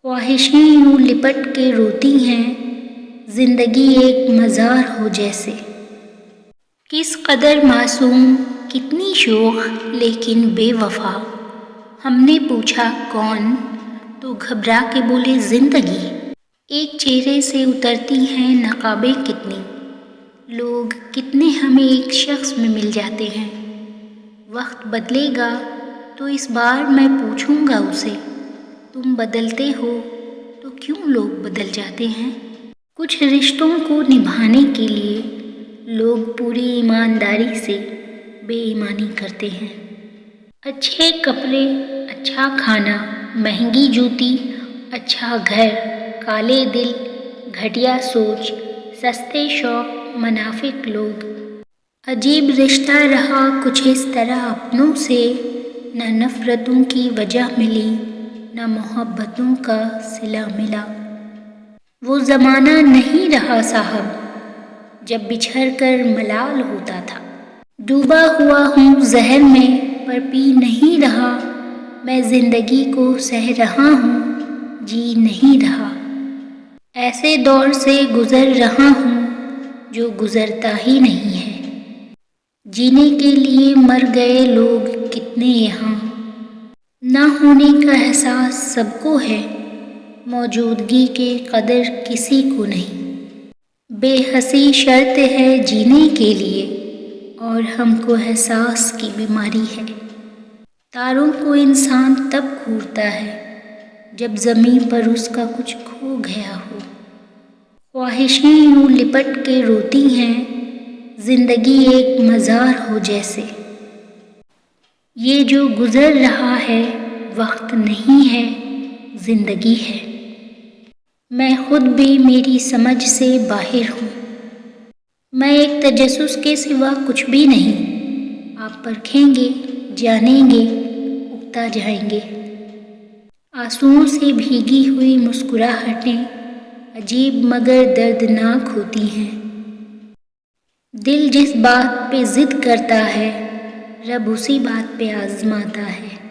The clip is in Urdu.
خواہشیں یوں لپٹ کے روتی ہیں، زندگی ایک مزار ہو جیسے۔ کس قدر معصوم، کتنی شوخ لیکن بے وفا۔ ہم نے پوچھا کون؟ تو گھبرا کے بولے زندگی۔ ایک چہرے سے اترتی ہیں نقابیں کتنی، لوگ کتنے ہمیں ایک شخص میں مل جاتے ہیں۔ وقت بدلے گا تو اس بار میں پوچھوں گا اسے، تم بدلتے ہو تو کیوں لوگ بدل جاتے ہیں؟ کچھ رشتوں کو نبھانے کے لیے لوگ پوری ایمانداری سے بے ایمانی کرتے ہیں۔ اچھے کپڑے، اچھا کھانا، مہنگی جوتی، اچھا گھر، کالے دل، گھٹیا سوچ، سستے شوق، منافق لوگ۔ عجیب رشتہ رہا کچھ اس طرح اپنوں سے، نہ نفرتوں کی وجہ ملی، نہ محبتوں کا صلہ ملا۔ وہ زمانہ نہیں رہا صاحب جب بچھڑ کر ملال ہوتا تھا۔ ڈوبا ہوا ہوں زہر میں پر پی نہیں رہا، میں زندگی کو سہ رہا ہوں، جی نہیں رہا۔ ایسے دور سے گزر رہا ہوں جو گزرتا ہی نہیں ہے۔ جینے کے لیے مر گئے لوگ کتنے یہاں، نہ ہونے کا احساس سب کو ہے، موجودگی کی قدر کسی کو نہیں۔ بے حسی شرط ہے جینے کے لیے، اور ہم کو احساس کی بیماری ہے۔ تاروں کو انسان تب گھورتا ہے جب زمین پر اس کا کچھ کھو گیا ہو۔ خواہشیں یوں لپٹ کے روتی ہیں، زندگی ایک مزار ہو جیسے۔ یہ جو گزر رہا ہے وقت نہیں ہے، زندگی ہے۔ میں خود بھی میری سمجھ سے باہر ہوں، میں ایک تجسس کے سوا کچھ بھی نہیں۔ آپ پرکھیں گے، جانیں گے، اگتا جائیں گے۔ آنسوؤں سے بھیگی ہوئی مسکراہٹیں عجیب مگر دردناک ہوتی ہیں۔ دل جس بات پہ ضد کرتا ہے، رب اسی بات پہ آزماتا ہے۔